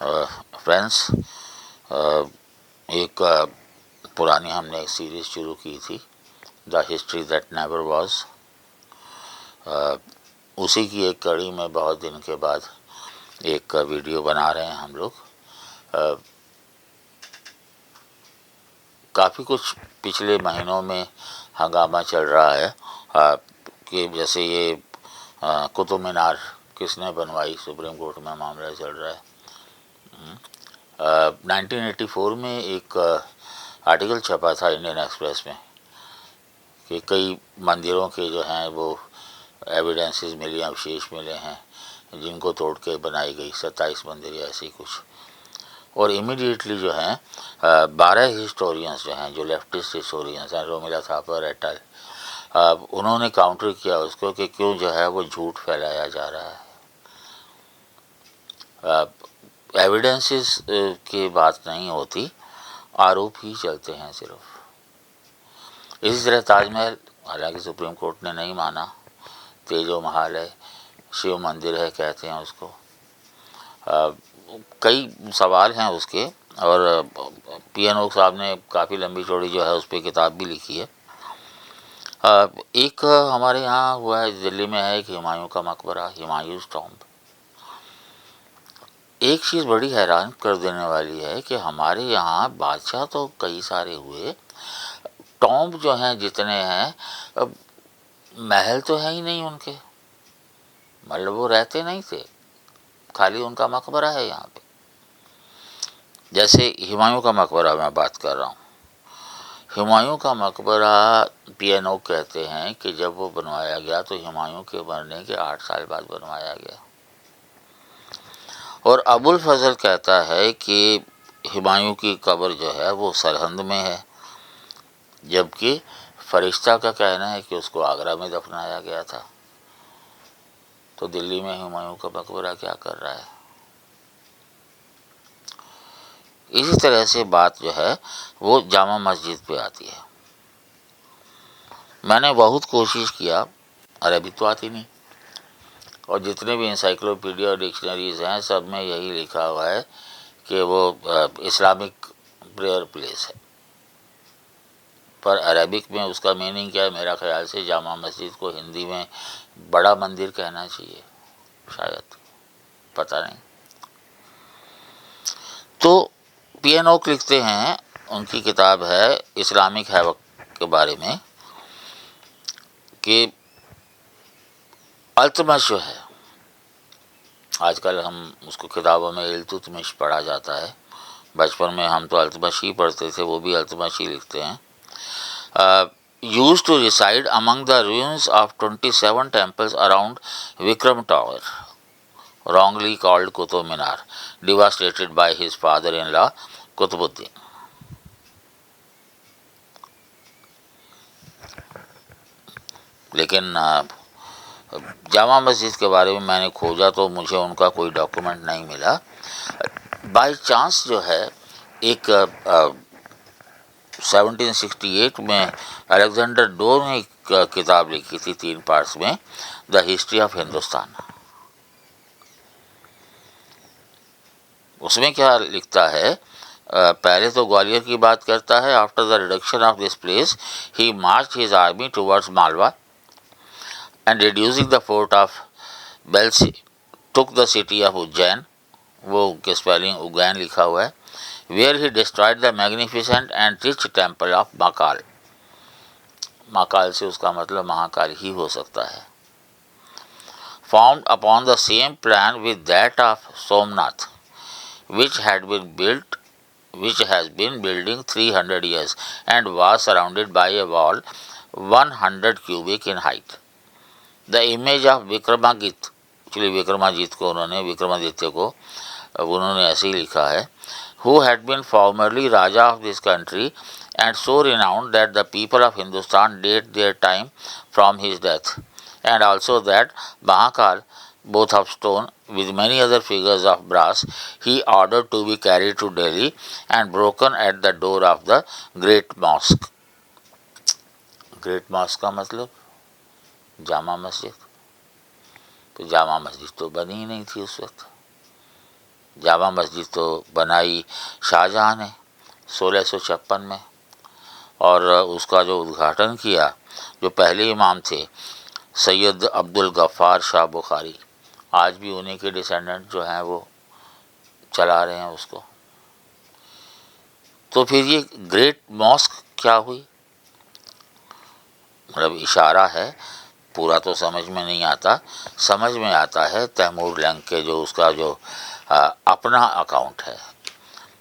Friends, एक पुरानी हमने एक सीरीज़ शुरू की थी, the history that never was. उसी की एक कड़ी में बहुत दिन के बाद एक वीडियो बना रहे हैं हम लोग। काफ़ी कुछ पिछले महीनों में हंगामा चल रहा है कि जैसे ये कुतुब मीनार किसने बनवाई, सुप्रीम कोर्ट में मामला चल रहा है। 1984 में एक आर्टिकल छपा था इंडियन एक्सप्रेस में कि कई मंदिरों के जो हैं वो एविडेंसेस मिले, अवशेष मिले हैं जिनको तोड़ के बनाई गई 27 मंदिर या ऐसे ही कुछ। और इमीडिएटली जो हैं 12 हिस्टोरियंस जो हैं, जो लेफ्टिस्ट हिस्टोरियंस हैं, रोमिला थापर एटल, उन्होंने काउंटर किया उसको कि क्यों जो है वो झूठ फैलाया जा रहा है। एविडेंसेस की बात नहीं होती, आरोप ही चलते हैं सिर्फ। इसी तरह ताजमहल, हालांकि सुप्रीम कोर्ट ने नहीं माना, तेजो महाल है, शिव मंदिर है कहते हैं उसको। कई सवाल हैं उसके, और पी.एन. साहब ने काफ़ी लंबी चौड़ी जो है उस पर किताब भी लिखी है। एक हमारे यहाँ हुआ है, दिल्ली में है, एक हुमायूं का मकबरा, हुमायूंस टॉम्ब। एक चीज़ बड़ी हैरान कर देने वाली है कि हमारे यहाँ बादशाह तो कई सारे हुए, टॉम्ब जो हैं जितने हैं, महल तो है ही नहीं उनके, मतलब वो रहते नहीं थे, खाली उनका मकबरा है यहाँ पे। जैसे हुमायूं का मकबरा मैं बात कर रहा हूँ, हुमायूं का मकबरा पी.एन. कहते हैं कि जब वो बनवाया गया तो हुमायूं के मरने के 8 साल बाद बनवाया गया। और अबुल फजल कहता है कि हुमायूं की कब्र जो है वो सरहंद में है, जबकि फरिश्ता का कहना है कि उसको आगरा में दफनाया गया था। तो दिल्ली में हुमायूं का मकबरा क्या कर रहा है? इसी तरह से बात जो है वो जामा मस्जिद पे आती है। मैंने बहुत कोशिश किया, अरबी तो आती नहीं, और जितने भी इंसाइक्लोपीडिया और डिक्शनरीज हैं सब में यही लिखा हुआ है कि वो इस्लामिक प्रेयर प्लेस है, पर अरबिक में उसका मीनिंग क्या है? मेरा ख्याल से जामा मस्जिद को हिंदी में बड़ा मंदिर कहना चाहिए, शायद, पता नहीं। तो पी.एन. लिखते हैं, उनकी किताब है इस्लामिक हैवक के बारे में, कि अल्तमश जो है, आजकल हम उसको किताबों में इल्तुतमिश पढ़ा जाता है, बचपन में हम तो अल्तमश ही पढ़ते थे, वो भी अल्तमश ही लिखते हैं। used to reside among the ruins of 27 temples around Vikram Tower, wrongly called Qutub Minar, devastated by his father-in-law Qutbuddin. लेकिन जामा मस्जिद के बारे में मैंने खोजा तो मुझे उनका कोई डॉक्यूमेंट नहीं मिला। बाय चांस जो है एक 1768 में अलेक्जेंडर डोर ने एक किताब लिखी थी 3 पार्ट्स में, द हिस्ट्री ऑफ हिंदुस्तान। उसमें क्या लिखता है? पहले तो ग्वालियर की बात करता है। After the reduction of this place he march his army towards Malwa and reducing the fort of Bhilsa took the city of Ujjain, वो के स्पेलिंग उज्जैन लिखा हुआ है, where he destroyed the magnificent and rich temple of Mahakal. Mahakal से उसका मतलब महाकाल ही हो सकता है। formed upon the same plan with that of Somnath, which has been building 300 years and was surrounded by a wall 100 cubic in height. The image of Vikramaditya, actually Vikramaditya को उन्होंने, विक्रमादित्य को उन्होंने ऐसे ही लिखा है, who had been formerly Raja of this country and so renowned that the people of Hindustan date their time from his death, and also that Mahakal, both of stone, with many other figures of brass, he ordered to be carried to Delhi and broken at the door of the Great Mosque. Great Mosque का मतलब जामा मस्जिद। तो जामा मस्जिद तो बनी ही नहीं थी उस वक्त। जामा मस्जिद तो बनाई शाहजहाँ ने 1656 में, और उसका जो उद्घाटन किया जो पहले इमाम थे सैयद अब्दुल गफ़ार शाह बुखारी, आज भी उन्हीं के डिसेंडेंट जो हैं वो चला रहे हैं उसको। तो फिर ये ग्रेट मॉस्क क्या हुई? मतलब इशारा है, पूरा तो समझ में नहीं आता, समझ में आता है तैमूर लंग के जो उसका जो अपना अकाउंट है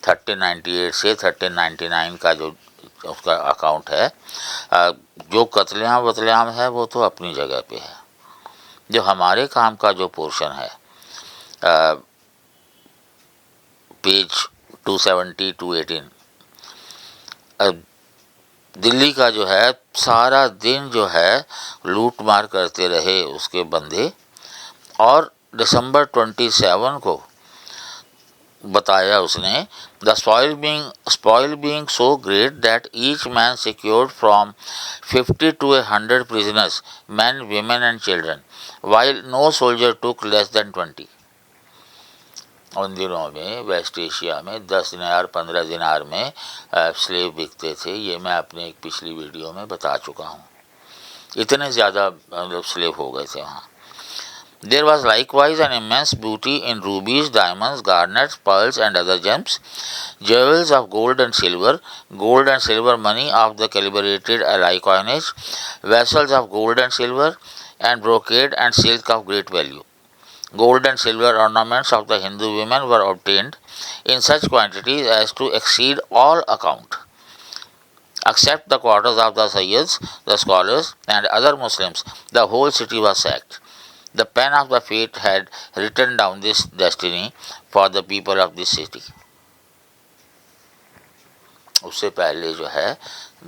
1398 से 1399 का जो उसका अकाउंट है, जो कत्लेआम वतलेआम है वो तो अपनी जगह पे है। जो हमारे काम का जो पोर्शन है पेज 270 218, दिल्ली का जो है सारा दिन जो है लूट मार करते रहे उसके बंदे, और दिसंबर 27 को बताया उसने, the spoil being so great that each man secured from 50 to 100 prisoners, men, women and children, while no soldier took less than 20। उन दिनों में वेस्ट एशिया में 10 दिनार 15 दिनार में स्लेव बिकते थे। ये मैं अपने एक पिछली वीडियो में बता चुका हूँ, इतने ज़्यादा मतलब स्लेव हो गए थे वहाँ। There was likewise an immense booty in rubies, diamonds, garnets, pearls and other gems, jewels of gold and silver money of the calibrated alloy coinage, vessels of gold and silver, and brocade and silk of great value. Gold and silver ornaments of the Hindu women were obtained in such quantities as to exceed all account. Except the quarters of the Sayyids, the scholars, and other Muslims, the whole city was sacked. The pen of the fate had written down this destiny for the people of this city. उससे पहले जो है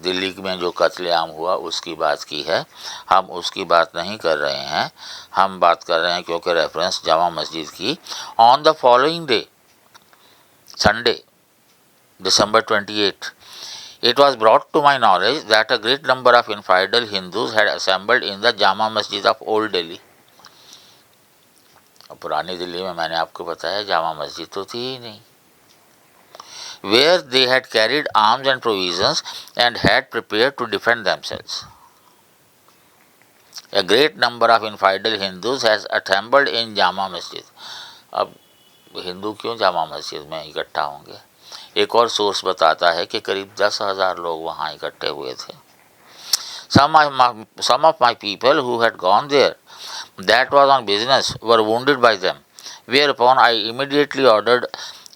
दिल्ली में जो कत्लेआम हुआ उसकी बात की है, हम उसकी बात नहीं कर रहे हैं, हम बात कर रहे हैं क्योंकि रेफरेंस जामा मस्जिद की। On the following day Sunday December 28, it was brought to my knowledge that a great number of infidel Hindus had assembled in the Jama Masjid of Old Delhi। पुरानी दिल्ली में मैंने आपको बताया जामा मस्जिद तो थी ही नहीं। Where they had carried arms and provisions and had prepared to defend themselves. A great number of infidel Hindus has assembled in Jama Masjid। अब हिंदू क्यों जामा मस्जिद में इकट्ठा होंगे? एक और सोर्स बताता है कि करीब 10,000 लोग वहाँ इकट्ठे हुए थे। Some of my people who had gone there, that was on business, were wounded by them, whereupon I immediately ordered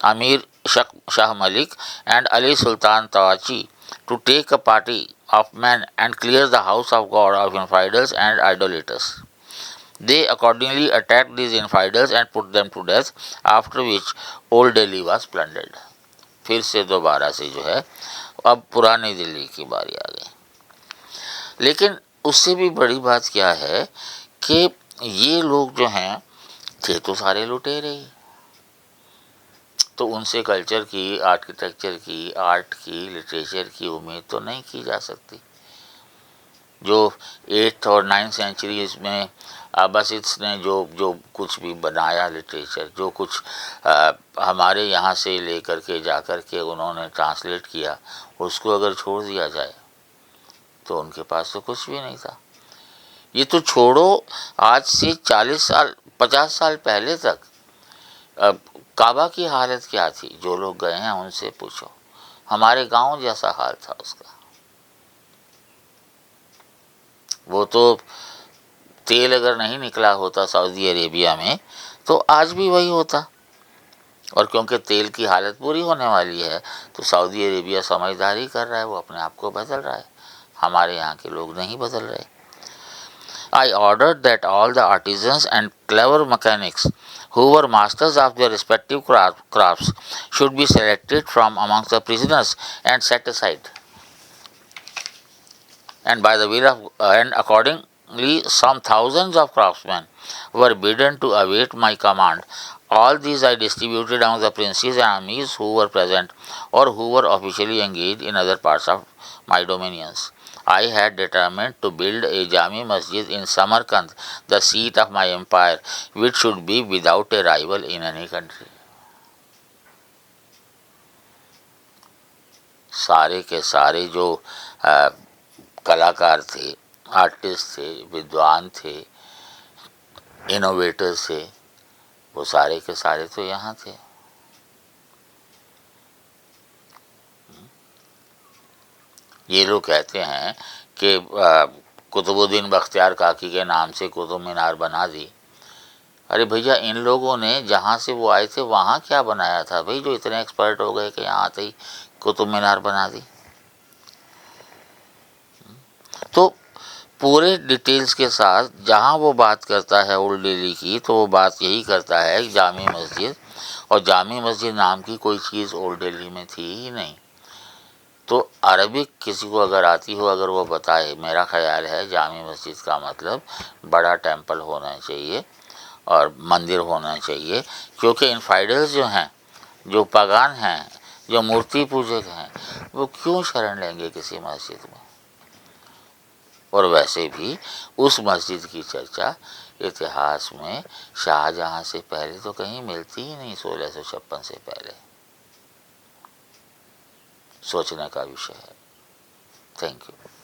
Amir Shah Malik and Ali Sultan Tawachi to take a party of men and clear the house of God of infidels and idolaters. They accordingly attacked these infidels and put them to death, after which Old Delhi was plundered। फिर से दोबारा से जो है अब पुरानी दिल्ली की बारी आ गई। लेकिन उससे भी बड़ी बात क्या है कि ये लोग जो हैं थे तो सारे लुटेरे ही, तो उनसे कल्चर की, आर्किटेक्चर की, आर्ट की, लिटरेचर की उम्मीद तो नहीं की जा सकती। जो 8th और 9th सेंचुरीज में अब्बासिड्स ने जो कुछ भी बनाया लिटरेचर, जो कुछ हमारे यहाँ से लेकर के जा कर के उन्होंने ट्रांसलेट किया, उसको अगर छोड़ दिया जाए तो उनके पास तो कुछ भी नहीं था। ये तो छोड़ो, आज से 40 साल 50 साल पहले तक काबा की हालत क्या थी? जो लोग गए हैं उनसे पूछो, हमारे गांव जैसा हाल था उसका। वो तो तेल अगर नहीं निकला होता सऊदी अरेबिया में तो आज भी वही होता, और क्योंकि तेल की हालत बुरी होने वाली है तो सऊदी अरेबिया समझदारी कर रहा है, वो अपने आप को बदल रहा है। हमारे यहाँ के लोग नहीं बदल रहे। I ordered that all the artisans and clever mechanics who were masters of their respective crafts should be selected from amongst the prisoners and set aside. And by the will of and accordingly some thousands of craftsmen were bidden to await my command. All these I distributed among the princes and amirs who were present or who were officially engaged in other parts of my dominions. I had determined to build a Jami Masjid in Samarkand, the seat of my empire, which should be without a rival in any country. सारे के सारे जो कलाकार थे, artist थे, विद्वान थे, innovators थे, वो सारे के सारे तो यहाँ थे। ये लोग कहते हैं कि कुतुबुद्दीन बख्तियार काकी के नाम से कुतुब मीनार बना दी। अरे भैया, इन लोगों ने जहाँ से वो आए थे वहाँ क्या बनाया था भाई, जो इतने एक्सपर्ट हो गए कि यहाँ आते ही कुतुब मीनार बना दी। तो पूरे डिटेल्स के साथ जहाँ वो बात करता है ओल्ड दिल्ली की, तो वो बात यही करता है कि जामी मस्जिद, और जामी मस्जिद नाम की कोई चीज़ ओल्ड दिल्ली में थी ही नहीं। तो अरबिक किसी को अगर आती हो, अगर वो बताए, मेरा ख्याल है जामी मस्जिद का मतलब बड़ा टेंपल होना चाहिए और मंदिर होना चाहिए, क्योंकि इनफाइडल्स जो हैं, जो पगान हैं, जो मूर्ति पूजक हैं, वो क्यों शरण लेंगे किसी मस्जिद में। और वैसे भी उस मस्जिद की चर्चा इतिहास में शाहजहाँ से पहले तो कहीं मिलती ही नहीं, 1656 से पहले। सोचने का विषय है। Thank you.